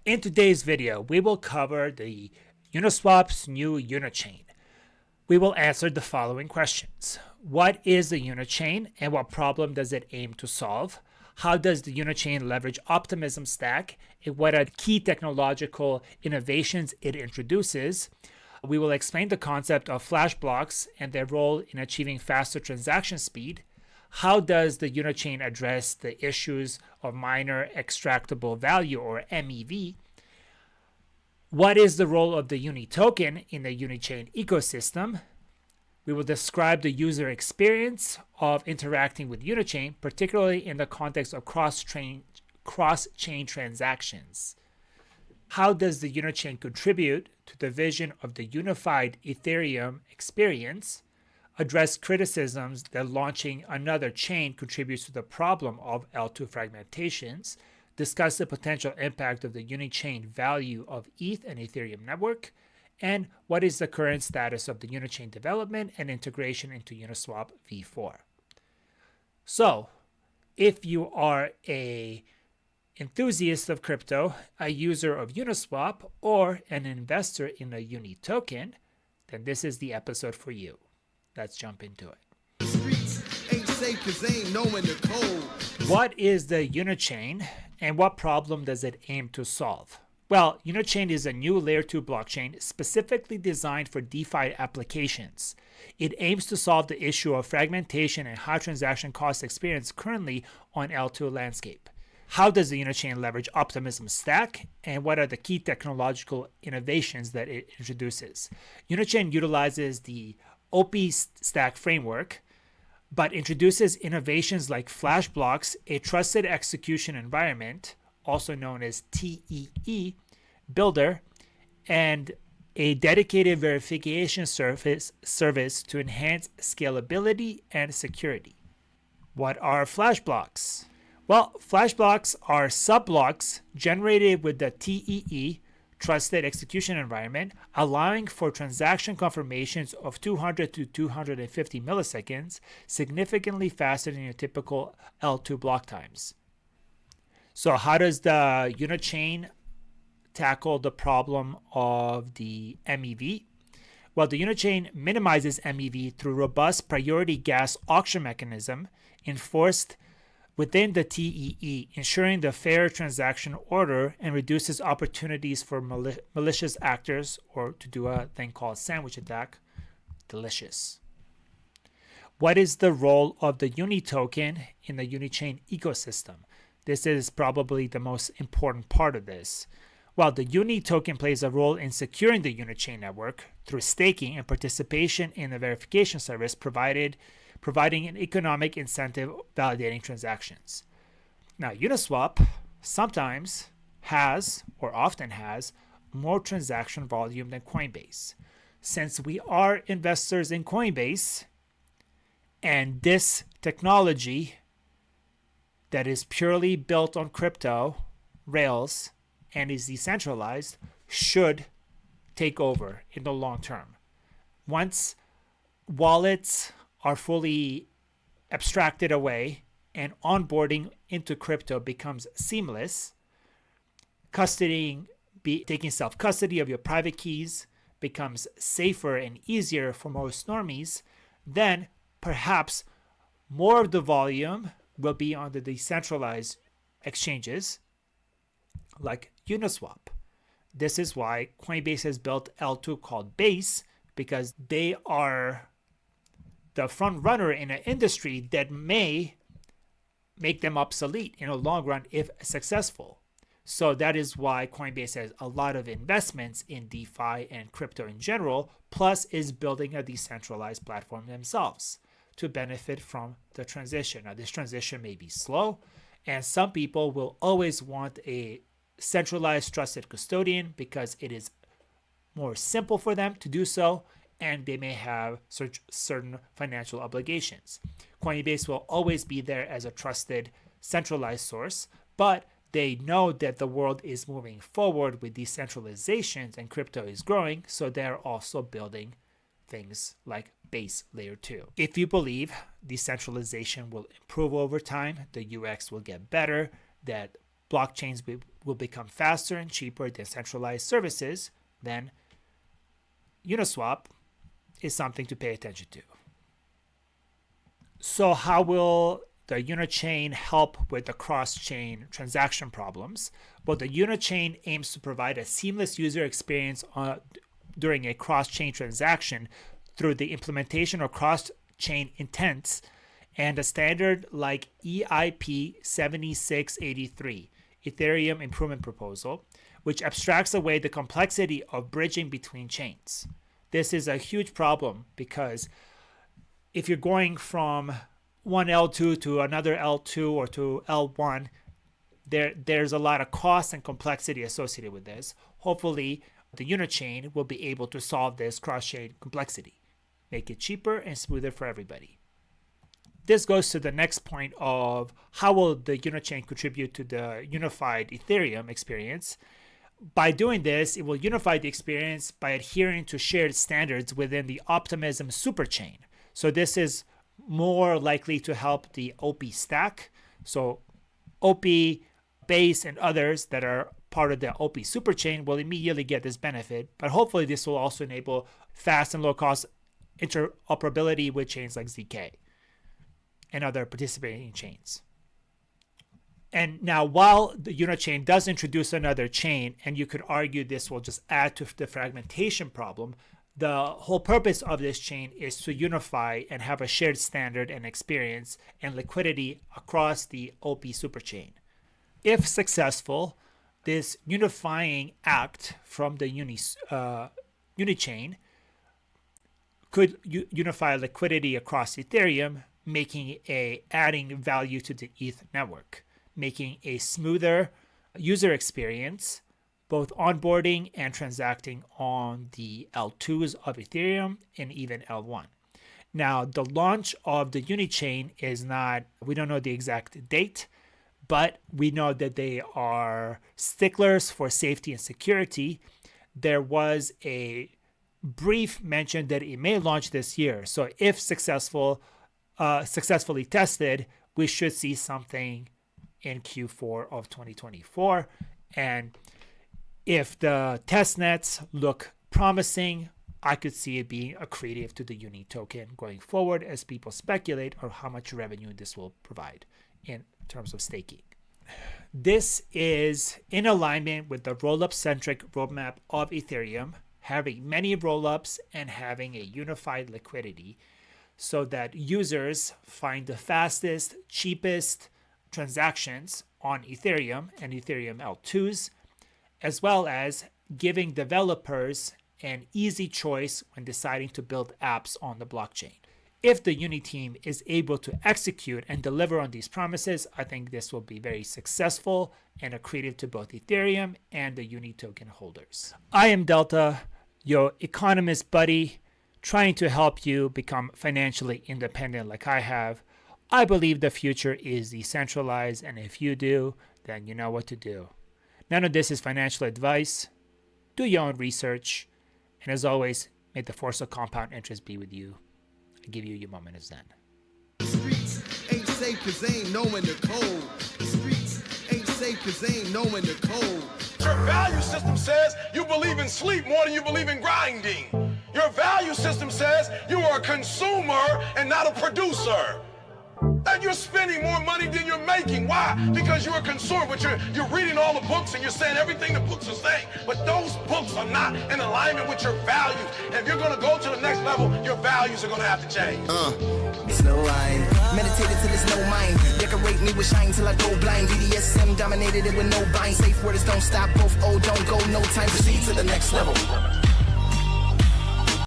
In today's video, we will cover the Uniswap's new Unichain. We will answer the following questions. What is the Unichain and what problem does it aim to solve? How does the Unichain leverage Optimism Stack and what are the key technological innovations it introduces? We will explain the concept of Flashblocks and their role in achieving faster transaction speed. How does the Unichain address the issues of minor extractable value, or MEV? What is the role of the UNI Token in the Unichain ecosystem? We will describe the user experience of interacting with Unichain, particularly in the context of cross-chain transactions. How does the Unichain contribute to the vision of the unified Ethereum experience? Address criticisms that launching another chain contributes to the problem of L2 fragmentations. Discuss the potential impact of the Unichain value of ETH and Ethereum network, and what is the current status of the Unichain development and integration into Uniswap v4. So, if you are an enthusiast of crypto, a user of Uniswap, or an investor in a UNI token, then this is the episode for you. Let's jump into it. What is the Unichain and what problem does it aim to solve? Well, Unichain is a new layer 2 blockchain specifically designed for DeFi applications. It aims to solve the issue of fragmentation and high transaction cost experience currently on L2 landscape. How does the Unichain leverage Optimism Stack, and what are the key technological innovations that it introduces? Unichain utilizes the OP Stack framework, but introduces innovations like Flashblocks, a trusted execution environment, also known as TEE, builder, and a dedicated verification service to enhance scalability and security. What are Flashblocks? Well, Flashblocks are subblocks generated with the TEE trusted execution environment, allowing for transaction confirmations of 200 to 250 milliseconds, significantly faster than your typical L2 block times. So how does the Unichain tackle the problem of the MEV? Well, the Unichain minimizes MEV through robust priority gas auction mechanism enforced within the TEE, ensuring the fair transaction order and reduces opportunities for malicious actors or to do a thing called sandwich attack. Delicious. What is the role of the UNI token in the Unichain ecosystem? This is probably the most important part of this. Well, the UNI token plays a role in securing the Unichain network through staking and participation in the verification service providing an economic incentive validating transactions. Now, Uniswap sometimes has, or often has, more transaction volume than Coinbase. Since we are investors in Coinbase, and this technology that is purely built on crypto rails and is decentralized should take over in the long term. Once wallets are fully abstracted away and onboarding into crypto becomes seamless, taking self-custody of your private keys becomes safer and easier for most normies, then perhaps more of the volume will be on the decentralized exchanges like Uniswap. This is why Coinbase has built L2 called Base, because they are the front runner in an industry that may make them obsolete in the long run if successful. So that is why Coinbase has a lot of investments in DeFi and crypto in general, plus is building a decentralized platform themselves to benefit from the transition. Now, this transition may be slow, and some people will always want a centralized trusted custodian because it is more simple for them to do so, and they may have certain financial obligations. Coinbase will always be there as a trusted centralized source, but they know that the world is moving forward with decentralization and crypto is growing, so they're also building things like Base Layer 2. If you believe decentralization will improve over time, the UX will get better, that blockchains will become faster and cheaper than centralized services, then Uniswap is something to pay attention to. So how will the Unichain help with the cross-chain transaction problems? Well, the Unichain aims to provide a seamless user experience during a cross-chain transaction through the implementation of cross-chain intents and a standard like EIP 7683, Ethereum Improvement Proposal, which abstracts away the complexity of bridging between chains. This is a huge problem because if you're going from one L2 to another L2 or to L1, there's a lot of cost and complexity associated with this. Hopefully, the Unichain will be able to solve this cross-chain complexity, make it cheaper and smoother for everybody. This goes to the next point of how will the Unichain contribute to the unified Ethereum experience. By doing this, it will unify the experience by adhering to shared standards within the Optimism superchain. So this is more likely to help the OP stack. So OP, Base, and others that are part of the OP superchain will immediately get this benefit. But hopefully this will also enable fast and low-cost interoperability with chains like ZK and other participating chains. And now, while the Unichain does introduce another chain, and you could argue this will just add to the fragmentation problem, the whole purpose of this chain is to unify and have a shared standard and experience and liquidity across the OP superchain. If successful, this unifying act from the Unichain could unify liquidity across Ethereum, adding value to the ETH network, making a smoother user experience, both onboarding and transacting on the L2s of Ethereum and even L1. Now, the launch of the Unichain we don't know the exact date, but we know that they are sticklers for safety and security. There was a brief mention that it may launch this year. So if successfully tested, we should see something in Q4 of 2024. And if the test nets look promising, I could see it being accretive to the UNI token going forward as people speculate on how much revenue this will provide in terms of staking. This is in alignment with the rollup centric roadmap of Ethereum, having many rollups and having a unified liquidity so that users find the fastest, cheapest transactions on Ethereum and Ethereum L2s, as well as giving developers an easy choice when deciding to build apps on the blockchain. If the Uni team is able to execute and deliver on these promises, I think this will be very successful and accretive to both Ethereum and the Uni token holders. I am Delta, your economist buddy, trying to help you become financially independent like I have. I believe the future is decentralized, and if you do, then you know what to do. None of this is financial advice. Do your own research. And as always, may the force of compound interest be with you. I give you your moment of Zen. Streets ain't safe cause they ain't knowing the code. Streets ain't safe cause they ain't knowing the code. Your value system says you believe in sleep more than you believe in grinding. Your value system says you are a consumer and not a producer. And you're spending more money than you're making. Why? Because you're a consumer, but you're reading all the books and you're saying everything the books are saying. But those books are not in alignment with your values. And if you're going to go to the next level, your values are going to have to change. It's no line. Meditated till there's no mind. Decorate me with shine till I go blind. BDSM dominated it with no bind. Safe words don't stop, both old don't go. No time, proceed to the next level.